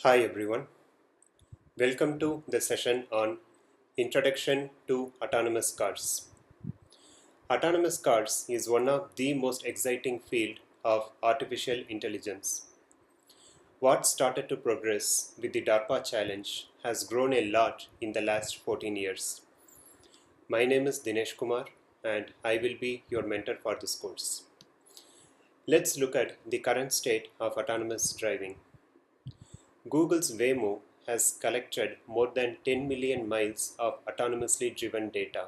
Hi everyone, welcome to the session on Introduction to Autonomous Cars. Autonomous cars is one of the most exciting field of artificial intelligence. What started to progress with the DARPA challenge has grown a lot in the last 14 years. My name is Dinesh Kumar and I will be your mentor for this course. Let's look at the current state of autonomous driving. Google's Waymo has collected more than 10 million miles of autonomously driven data.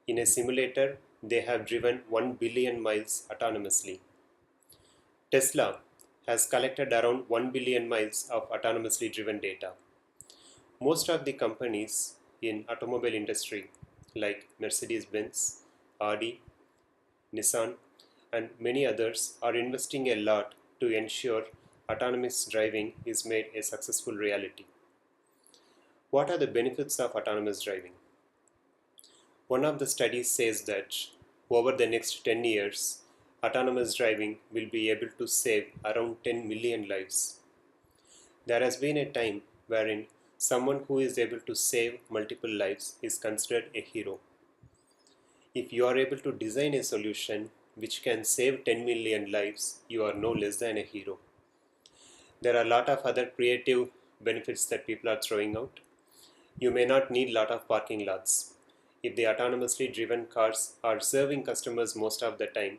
In a simulator, they have driven 1 billion miles autonomously. Tesla has collected around 1 billion miles of autonomously driven data. Most of the companies in automobile industry like Mercedes-Benz, Audi, Nissan, and many others are investing a lot to ensure autonomous driving is made a successful reality. What are the benefits of autonomous driving? One of the studies says that over the next 10 years, autonomous driving will be able to save around 10 million lives. There has been a time wherein someone who is able to save multiple lives is considered a hero. If you are able to design a solution which can save 10 million lives, you are no less than a hero. There are a lot of other creative benefits that people are throwing out. You may not need a lot of parking lots. If the autonomously driven cars are serving customers most of the time,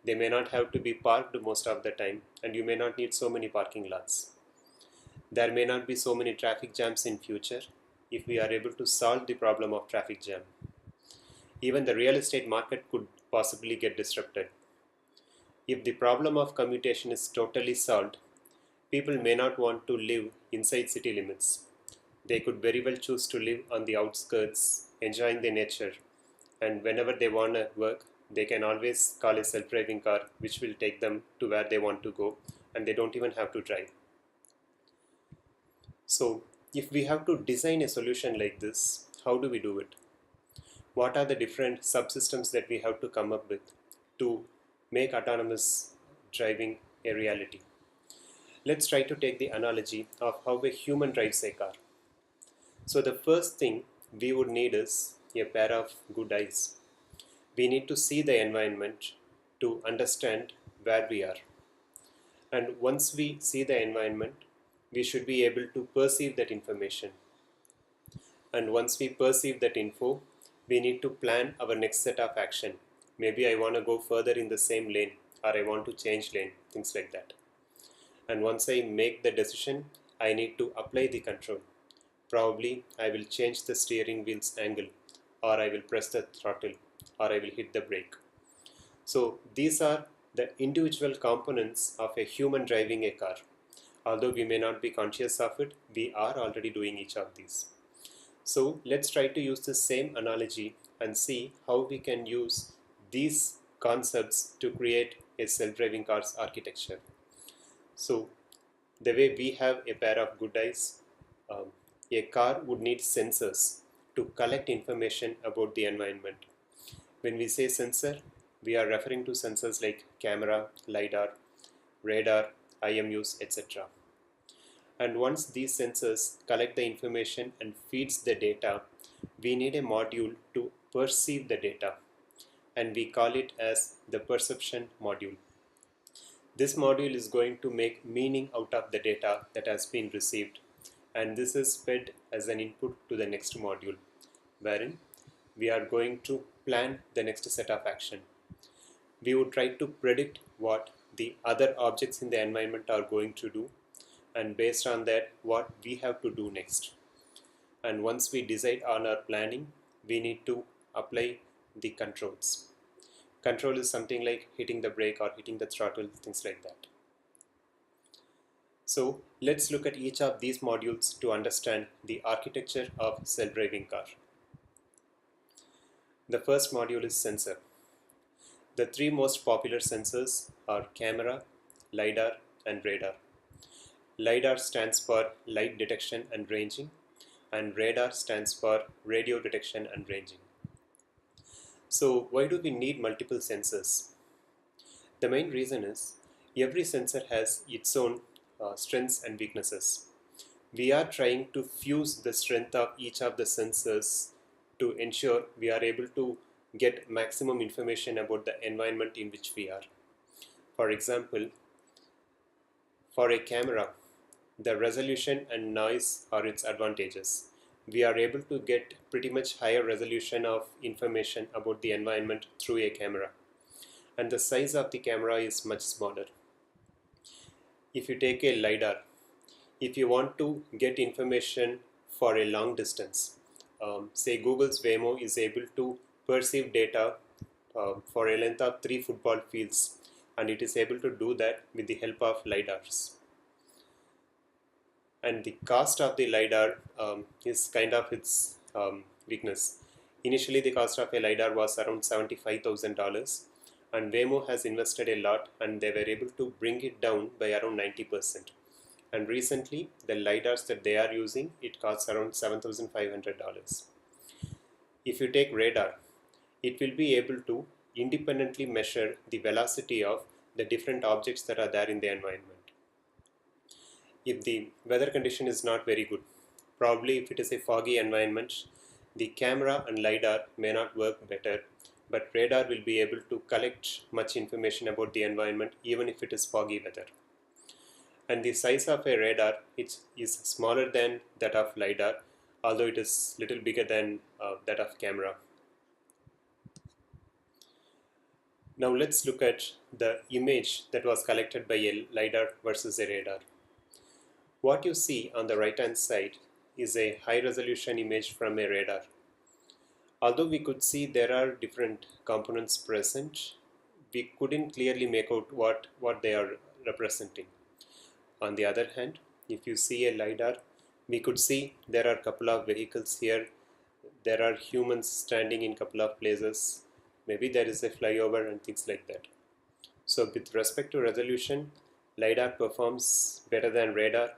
they may not have to be parked most of the time, and you may not need so many parking lots. There may not be so many traffic jams in future if we are able to solve the problem of traffic jam. Even the real estate market could possibly get disrupted. If the problem of commutation is totally solved, people may not want to live inside city limits. They could very well choose to live on the outskirts, enjoying the nature, and whenever they want to work, they can always call a self-driving car which will take them to where they want to go, and they don't even have to drive. So, if we have to design a solution like this, how do we do it? What are the different subsystems that we have to come up with to make autonomous driving a reality? Let's try to take the analogy of how a human drives a car. So the first thing we would need is a pair of good eyes. We need to see the environment to understand where we are. And once we see the environment, we should be able to perceive that information. And once we perceive that info, we need to plan our next set of action. Maybe I want to go further in the same lane, or I want to change lane, things like that. And once I make the decision, I need to apply the control. Probably I will change the steering wheel's angle, or I will press the throttle, or I will hit the brake. So these are the individual components of a human driving a car. Although we may not be conscious of it, we are already doing each of these. So let's try to use the same analogy and see how we can use these concepts to create a self-driving car's architecture. So the way we have a pair of good eyes, um, a car would need sensors to collect information about the environment. When we say sensor, we are referring to sensors like camera, LiDAR, radar, IMUs, etc. And once these sensors collect the information and feeds the data, we need a module to perceive the data, and we call it as the perception module. This module is going to make meaning out of the data that has been received, and this is fed as an input to the next module, wherein we are going to plan the next set of action. We would try to predict what the other objects in the environment are going to do, and based on that, what we have to do next. And once we decide on our planning, we need to apply the controls. Control is something like hitting the brake or hitting the throttle, things like that. So let's look at each of these modules to understand the architecture of self-driving car. The first module is sensor. The three most popular sensors are camera, LiDAR, and radar. LiDAR stands for light detection and ranging, and radar stands for radio detection and ranging. So why do we need multiple sensors? The main reason is every sensor has its own strengths and weaknesses. We are trying to fuse the strength of each of the sensors to ensure we are able to get maximum information about the environment in which we are. For example, for a camera, the resolution and noise are its advantages. We are able to get pretty much higher resolution of information about the environment through a camera. And the size of the camera is much smaller. If you take a LiDAR, if you want to get information for a long distance, say Google's Waymo is able to perceive data for a length of 3 football fields, and it is able to do that with the help of LiDARs. And the cost of the LiDAR is kind of its weakness. Initially, the cost of a LiDAR was around $75,000, and Waymo has invested a lot, and they were able to bring it down by around 90%. And recently, the LiDARs that they are using, it costs around $7,500. If you take radar, it will be able to independently measure the velocity of the different objects that are there in the environment. If the weather condition is not very good, probably if it is a foggy environment, the camera and LiDAR may not work better, but radar will be able to collect much information about the environment even if it is foggy weather. And the size of a radar is smaller than that of LiDAR, although it is little bigger than that of camera. Now let's look at the image that was collected by a LiDAR versus a radar. What you see on the right hand side is a high resolution image from a radar. Although we could see there are different components present, we couldn't clearly make out what they are representing. On the other hand, if you see a LiDAR, we could see there are a couple of vehicles here. There are humans standing in a couple of places. Maybe there is a flyover and things like that. So with respect to resolution, LiDAR performs better than radar,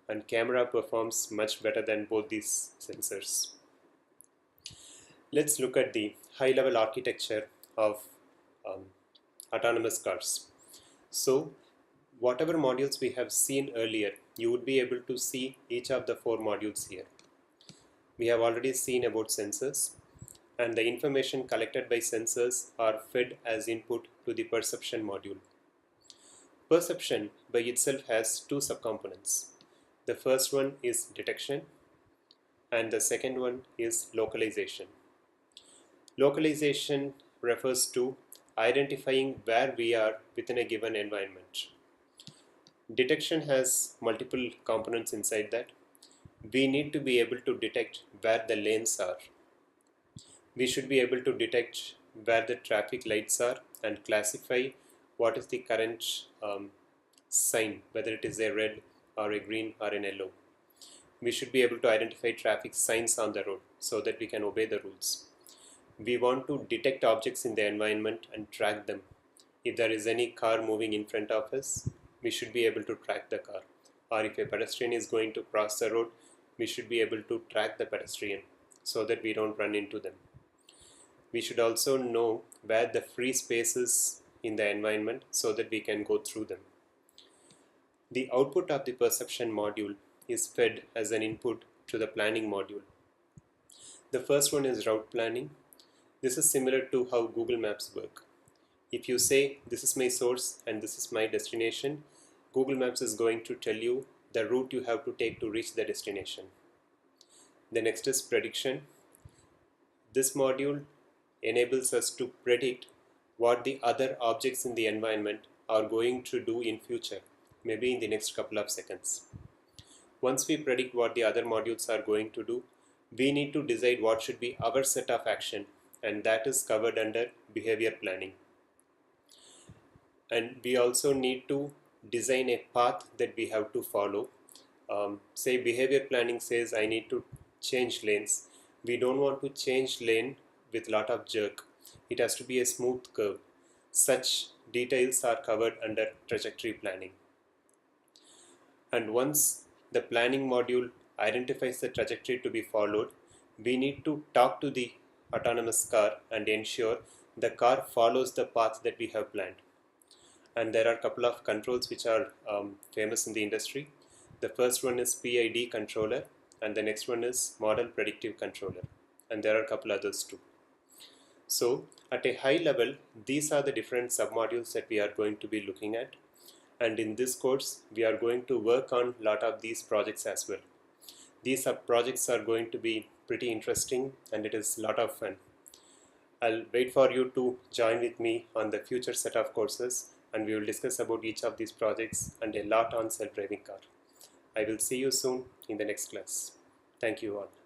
and camera performs much better than both these sensors. Let's look at the high-level architecture of autonomous cars. So whatever modules we have seen earlier, you would be able to see each of the 4 modules here. We have already seen about sensors, and the information collected by sensors are fed as input to the perception module. Perception by itself has 2 subcomponents. The first one is detection, and the second one is localization. Localization refers to identifying where we are within a given environment. Detection has multiple components inside that. We need to be able to detect where the lanes are. We should be able to detect where the traffic lights are and classify what is the current sign, whether it is a red or a green or an yellow. We should be able to identify traffic signs on the road so that we can obey the rules. We want to detect objects in the environment and track them. If there is any car moving in front of us, we should be able to track the car. Or if a pedestrian is going to cross the road, we should be able to track the pedestrian so that we don't run into them. We should also know where the free spaces in the environment so that we can go through them. The output of the perception module is fed as an input to the planning module. The first one is route planning. This is similar to how Google Maps work. If you say this is my source and this is my destination, Google Maps is going to tell you the route you have to take to reach the destination. The next is prediction. This module enables us to predict what the other objects in the environment are going to do in future, maybe in the next couple of seconds. Once we predict what the other modules are going to do, we need to decide what should be our set of action, and that is covered under behavior planning. And we also need to design a path that we have to follow. Say behavior planning says I need to change lanes. We don't want to change lane with lot of jerk. It has to be a smooth curve. Such details are covered under trajectory planning. And once the planning module identifies the trajectory to be followed, we need to talk to the autonomous car and ensure the car follows the path that we have planned. and there are a couple of controls which are famous in the industry. The first one is PID controller, and the next one is model predictive controller, and there are a couple others too. So at a high level, these are the different submodules that we are going to be looking at, and in this course we are going to work on a lot of these projects as well. These projects are going to be pretty interesting and it is a lot of fun. I'll wait for you to join with me on the future set of courses, and we will discuss about each of these projects and a lot on self-driving car. I will see you soon in the next class. Thank you all.